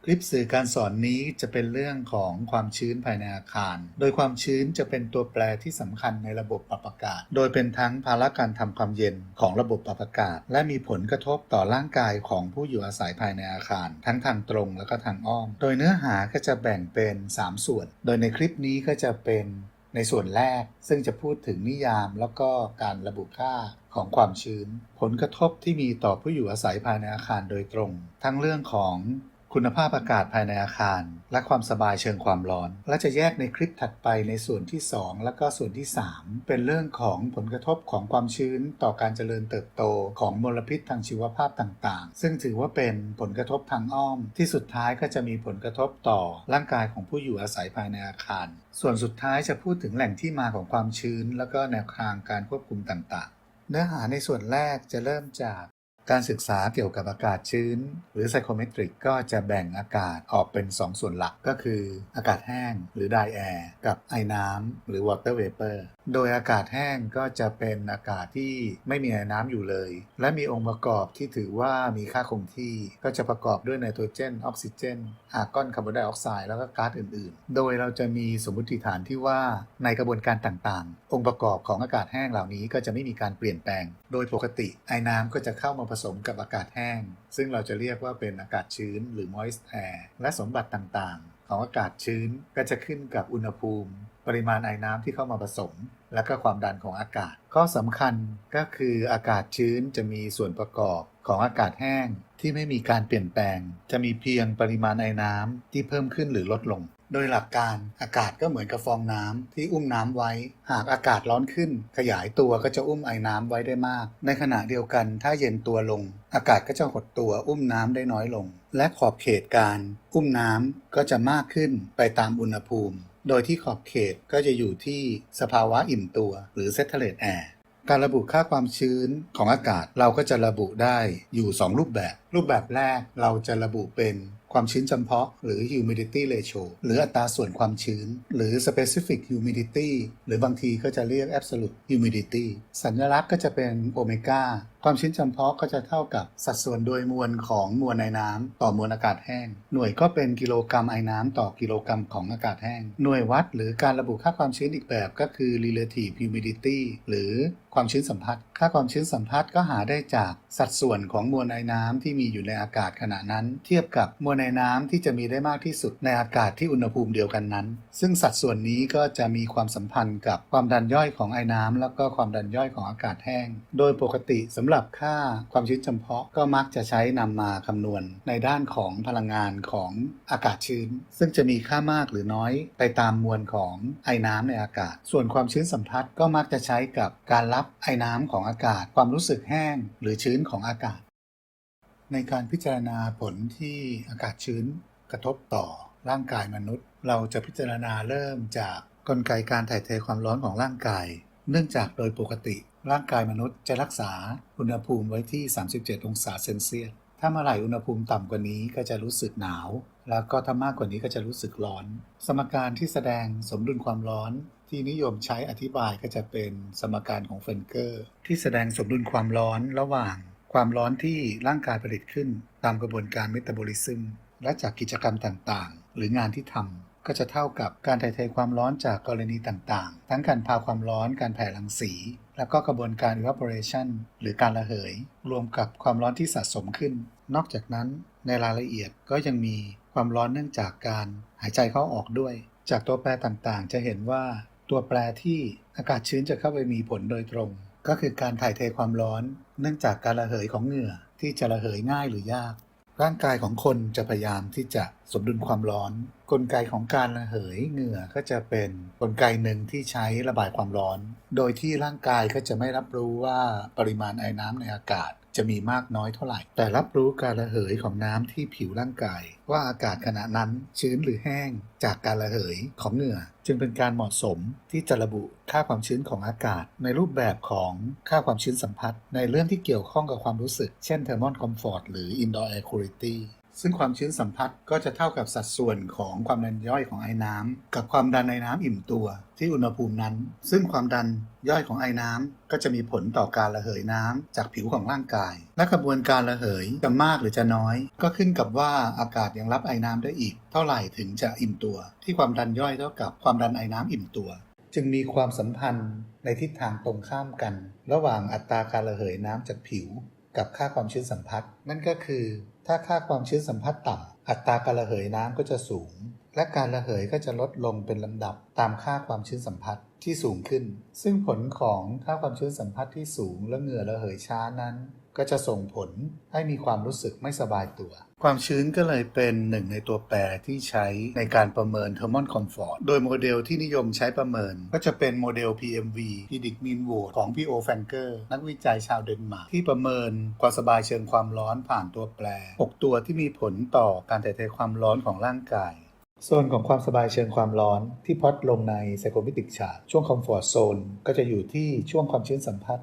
คลิปสื่อการสอนนี้จะเป็นเรื่องของความชื้นภายในอาคาร โดยความชื้นจะเป็นตัวแปรที่สำคัญในระบบปรับอากาศ โดยเป็นทั้งภาระการทำความเย็นของระบบปรับอากาศ และมีผลกระทบต่อร่างกายของผู้อยู่อาศัยภายในอาคาร ทั้งทางตรงและก็ทางอ้อม โดยเนื้อหาก็จะแบ่งเป็น 3 ส่วน โดยในคลิปนี้ก็จะเป็นในส่วนแรกซึ่งจะพูดถึงนิยามแล้วก็การระบุค่าของความชื้น ผลกระทบที่มีต่อผู้อยู่อาศัยภายในอาคารโดยตรง ทั้งเรื่องของคุณภาพอากาศภายในอาคารและความสบายเชิงความร้อนและจะแยกในคลิปถัดไปในส่วนที่2และก็ส่วนที่3เป็นเรื่องของผลกระทบของความชื้นต่อการเจริญเติบโตของมลพิษทางชีวภาพต่างๆซึ่งถือว่าเป็นผลกระทบทางอ้อมที่สุดท้ายก็จะมีผลกระทบต่อร่างกายของผู้อยู่อาศัยภายในอาคารส่วนสุดท้ายจะพูดถึงแหล่งที่มาของความชื้นและก็แนวทางการควบคุมต่างๆเนื้อหาในส่วนแรกจะเริ่มจากการศึกษาเกี่ยวกับอากาศชื้นหรือไซโครเมตริกก็จะแบ่งอากาศออกเป็น2ส่วนหลักก็คืออากาศแห้งหรือ dry air กับไอน้ำหรือ water vapor โดยอากาศแห้งก็จะเป็นอากาศที่ไม่มีไอน้ำอยู่เลยและมีองค์ประกอบที่ถือว่ามีค่าคงที่ก็จะประกอบด้วยไนโตรเจนออกซิเจนอาร์กอนคาร์บอนไดออกไซด์แล้วก็ก๊าซอื่นๆโดยเราจะมีสมมติฐานที่ว่าในกระบวนการต่างๆองค์ประกอบของอากาศแห้งเหล่านี้ก็จะไม่มีการเปลี่ยนแปลงโดยปกติไอน้ำก็จะเข้ามาผสมกับอากาศแห้งซึ่งเราจะเรียกว่าเป็นอากาศชื้นหรือ moist air และสมบัติต่างๆของอากาศชื้นก็จะขึ้นกับอุณหภูมิปริมาณไอน้ำที่เข้ามาผสมและก็ความดันของอากาศข้อสำคัญก็คืออากาศชื้นจะมีส่วนประกอบของอากาศแห้งที่ไม่มีการเปลี่ยนแปลงจะมีเพียงปริมาณไอน้ำที่เพิ่มขึ้นหรือลดลงโดยหลักการอากาศก็เหมือนกับฟองน้ำที่อุ้มน้ำไว้หากอากาศร้อนขึ้นขยายตัวก็จะอุ้มไอน้ำไว้ได้มากในขณะเดียวกันถ้าเย็นตัวลงอากาศก็จะหดตัวอุ้มน้ำได้น้อยลงและขอบเขตการอุ้มน้ำก็จะมากขึ้นไปตามอุณหภูมิโดยที่ขอบเขตก็จะอยู่ที่สภาวะอิ่มตัวหรือ Saturated Air การระบุค่าความชื้นของอากาศเราก็จะระบุได้อยู่2รูปแบบแรกเราจะระบุเป็นความชื้นจำเพาะหรือ humidity ratio หรืออัตราส่วนความชื้นหรือ specific humidity หรือบางทีก็จะเรียก absolute humidity สัญลักษณ์ก็จะเป็นโอเมก้าความชื้นจำเพาะก็จะเท่ากับสัดส่วนโดยมวลของมวลไอน้ำต่อมวลอากาศแห้งหน่วยก็เป็นกิโลกรัมไอน้ำต่อกิโลกรัมของอากาศแห้งหน่วยวัดหรือการระบุค่าความชื้นอีกแบบก็คือ relative humidity หรือความชื้นสัมพัทธ์ค่าความชื้นสัมพัทธ์ก็หาได้จากสัดส่วนของมวลไอน้ำที่มีอยู่ในอากาศขณะนั้นเทียบกับมวลไอน้ำที่จะมีได้มากที่สุดในอากาศที่อุณหภูมิเดียวกันนั้นซึ่งสัดส่วนนี้ก็จะมีความสัมพันธ์กับความดันย่อยของไอน้ำแล้วก็ความดันย่อยของอากาศแห้งโดยปกติสำหรับค่าความชื้นจำเพาะก็มักจะใช้นำมาคำนวณในด้านของพลังงานของอากาศชื้นซึ่งจะมีค่ามากหรือน้อยไปตามมวลของไอน้ำในอากาศส่วนความชื้นสัมพัทธ์ก็มักจะใช้กับการรับไอน้ำของอากาศความรู้สึกแห้งหรือชื้นของอากาศในการพิจารณาผลที่อากาศชื้นกระทบต่อร่างกายมนุษย์เราจะพิจารณาเริ่มจากกลไกการถ่ายเทความร้อนของร่างกายเนื่องจากโดยปกติร่างกายมนุษย์จะรักษาอุณหภูมิไว้ที่37องศาเซนเซียสถ้าเมื่อไหร่อุณหภูมิต่ำกว่านี้ก็จะรู้สึกหนาวแล้วก็ถ้ามากกว่านี้ก็จะรู้สึกร้อนสมการที่แสดงสมดุลความร้อนที่นิยมใช้อธิบายก็จะเป็นสมการของเฟนเกอร์ที่แสดงสมดุลความร้อนระหว่างความร้อนที่ร่างกายผลิตขึ้นตามกระบวนการเมตาบอลิซึมและจากกิจกรรมต่างๆหรืองานที่ทำก็จะเท่ากับการถ่ายเทความร้อนจากกรณีต่างๆทั้งการพาความร้อนการแผ่รังสีแล้วก็กระบวนการ evaporation หรือการระเหยรวมกับความร้อนที่สะสมขึ้นนอกจากนั้นในรายละเอียดก็ยังมีความร้อนเนื่องจากการหายใจเข้าออกด้วยจากตัวแปรต่างๆจะเห็นว่าตัวแปรที่อากาศชื้นจะเข้าไปมีผลโดยตรงก็คือการถ่ายเทความร้อนเนื่องจากการระเหยของเหงื่อที่จะระเหยง่ายหรือยากร่างกายของคนจะพยายามที่จะสมดุลความร้อนกลไกของการระเหยเหงื่อก็จะเป็นกลไกหนึ่งที่ใช้ระบายความร้อนโดยที่ร่างกายก็จะไม่รับรู้ว่าปริมาณไอน้ำในอากาศจะมีมากน้อยเท่าไหร่แต่รับรู้การระเหยของน้ำที่ผิวร่างกายว่าอากาศขณะนั้นชื้นหรือแห้งจากการระเหยของเหงื่อจึงเป็นการเหมาะสมที่จะระบุค่าความชื้นของอากาศในรูปแบบของค่าความชื้นสัมผัสในเรื่องที่เกี่ยวข้องกับความรู้สึกเช่น thermal comfort หรือ indoor air quality ซึ่งความชื้นสัมผัสก็จะเท่ากับสัดส่วนของความดันย่อยของไอน้ำกับความดันไอน้ำอิ่มตัวที่อุณหภูมินั้นซึ่งความดันย่อยของไอน้ำก็จะมีผลต่อการระเหยน้ำจากผิวของร่างกายและกระบวนการระเหยจะมากหรือจะน้อยก็ขึ้นกับว่าอากาศยังรับไอน้ำได้อีกเท่าไหร่ถึงจะอิ่มตัวที่ความดันย่อยเท่ากับความดันไอน้ำอิ่มตัวจึงมีความสัมพันธ์ในทิศทางตรงข้ามกันระหว่างอัตราการระเหยน้ำจากผิวกับค่าความชื้นสัมผัสนั่นก็คือถ้าค่าความชื้นสัมผัสต่ำอัตราการระเหยน้ำก็จะสูงและการระเหยก็จะลดลงเป็นลำดับตามค่าความชื้นสัมผัสที่สูงขึ้นซึ่งผลของค่าความชื้นสัมผัสที่สูงและเหงื่อระเหยช้านั้นก็จะส่งผลให้มีความรู้สึกไม่สบายตัวความชื้นก็เลยเป็นหนึ่งในตัวแปรที่ใช้ในการประเมิน Thermal Comfort โดยโมเดลที่นิยมใช้ประเมินก็จะเป็นโมเดล PMV Predict Mean Vote ของ P.O. Franker นักวิจัยชาวเดนมาร์กที่ประเมินความสบายเชิงความร้อนผ่านตัวแปร 6 ตัวที่มีผลต่อการถ่ายเทความร้อนของร่างกายโซนของความสบายเชิงความร้อนที่พล็อตลงใน Psychometric Chart ช่วง Comfort Zone ก็จะอยู่ที่ช่วงความชื้นสัมผัส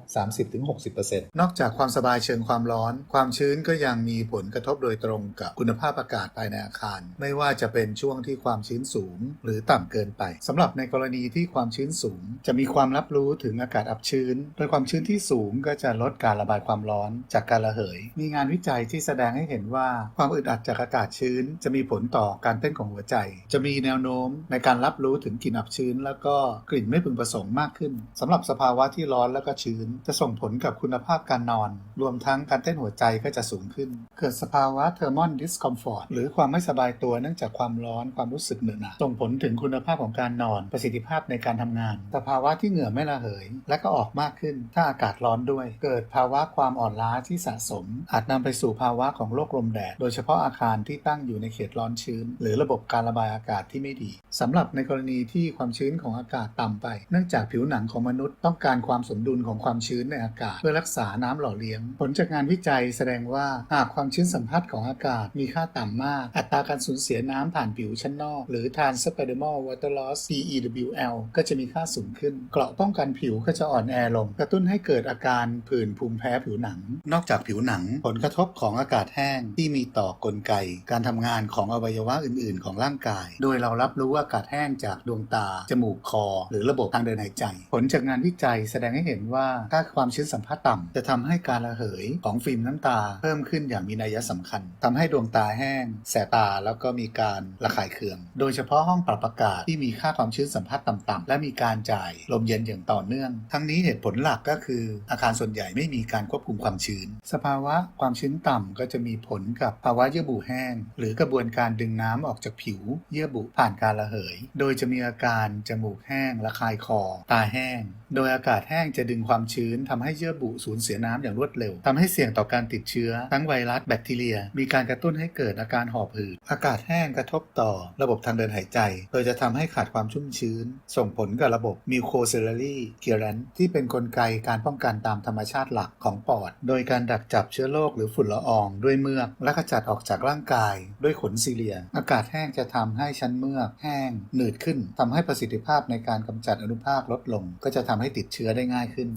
30-60% นอกจากความสบายเชิงความร้อนความชื้นก็ยังมีผลกระทบโดยตรงกับคุณภาพอากาศภายในอาคารไม่ว่าจะเป็นช่วงที่ความชื้นสูงหรือต่ำเกินไปสำหรับในกรณีที่ความชื้นสูงจะมีความรับรู้ถึงอากาศอับชื้นโดยความชื้นที่สูงก็จะลดการระบายความร้อนจากการระเหยมีงานวิจัยที่แสดงให้เห็นว่าความอึดอัดจากอากาศชื้นจะมีผลต่อการเต้นของหัวใจจะมีแนวโน้มในการรับรู้ถึงกลิ่นอับชื้นแล้วก็กลิ่นไม่พึงประสงค์มากขึ้นสำหรับสภาวะที่ร้อนแล้วก็ชื้นจะส่งผลกับคุณภาพการนอนรวมทั้งการเต้นหัวใจก็จะสูงขึ้นเกิดสภาวะ Thermal Discomfort หรือความไม่สบายตัวเนื่องจากความร้อนความรู้สึกเหนอะหนะส่งผลถึงคุณภาพของการนอนประสิทธิภาพในการทำงานสภาวะที่เหงื่อไม่ระเหยและก็ออกมากขึ้นถ้าอากาศร้อนด้วยเกิดภาวะความอ่อนล้าที่สะสมอาจนำไปสู่ภาวะของโรคลมแดดโดยเฉพาะอาคารที่ตั้งอยู่ในเขตร้อนชื้นหรือระบบการระบายอากาศที่ไม่ดีสำหรับในกรณีที่ความชื้นของอากาศต่ำไปเนื่องจากผิวหนังของมนุษย์ต้องการความสมดุลของความชื้นในอากาศเพื่อรักษาน้ำหล่อเลี้ยงผลจากงานวิจัยแสดงว่าหากความชื้นสัมผัสของอากาศมีค่าต่ำมากอัตราการสูญเสียน้ำผ่านผิวชั้นนอกหรือ Transdermal Water Loss TEWL ก็จะมีค่าสูงขึ้นเกราะป้องกันผิวก็จะอ่อนแอลงกระตุ้นให้เกิดอาการผื่นภูมิแพ้ผิวหนังนอกจากผิวหนังผลกระทบของอากาศแห้งที่มีต่อกลไกการทำงานของอวัยวะอื่นๆของร่างกายโดยเรารับรู้อากาศแห้งจากดวงตาจมูกคอหรือระบบทางเดินหายใจผลจากงานวิจัยแสดงให้เห็นว่าค่าความชื้นสัมผัสต่ำจะทำให้การระเหยของฟิล์มน้ำตาเพิ่มขึ้นอย่างมีนัยสำคัญทำให้ดวงตาแห้งแสบตาแล้วก็มีการระคายเคืองโดยเฉพาะห้องปรับอากาศที่มีค่าความชื้นสัมผัสต่ำๆและมีการจ่ายลมเย็นอย่างต่อเนื่องทั้งนี้เหตุผลหลักก็คืออาคารส่วนใหญ่ไม่มีการควบคุมความชื้นสภาวะความชื้นต่ำก็จะมีผลกับภาวะเยื่อบุแห้งหรือกระบวนการดึงน้ำออกจากผิวเยื่อบุผ่านการระเหยโดยจะมีอาการจมูกแห้งระคายคอตาแห้งโดยอากาศแห้งจะดึงความชื้นทำให้เยื่อบุสูญเสียน้ำอย่างรวดเร็วทำให้เสี่ยงต่อการติดเชื้อทั้งไวรัสแบคทีเรียมีการกระตุ้นให้เกิดอาการหอบหืดอากาศแห้งกระทบต่อระบบทางเดินหายใจโดยจะทำให้ขาดความชุ่มชื้นส่งผลกับระบบ Mucociliary Clearance ที่เป็นกลไกการป้องกันตามธรรมชาติหลักของปอดโดยการดักจับเชื้อโรคหรือฝุ่นละอองด้วยเมือกและขจัดออกจากร่างกายด้วยขนซีเลียอากาศแห้งจะทำให้ชั้นเมือกแห้งหนืดขึ้นทำให้ประสิทธิภาพในการกำจัดอนุภาคลดลงก็จะทำให้ติดเชื้อได้ง่ายขึ้น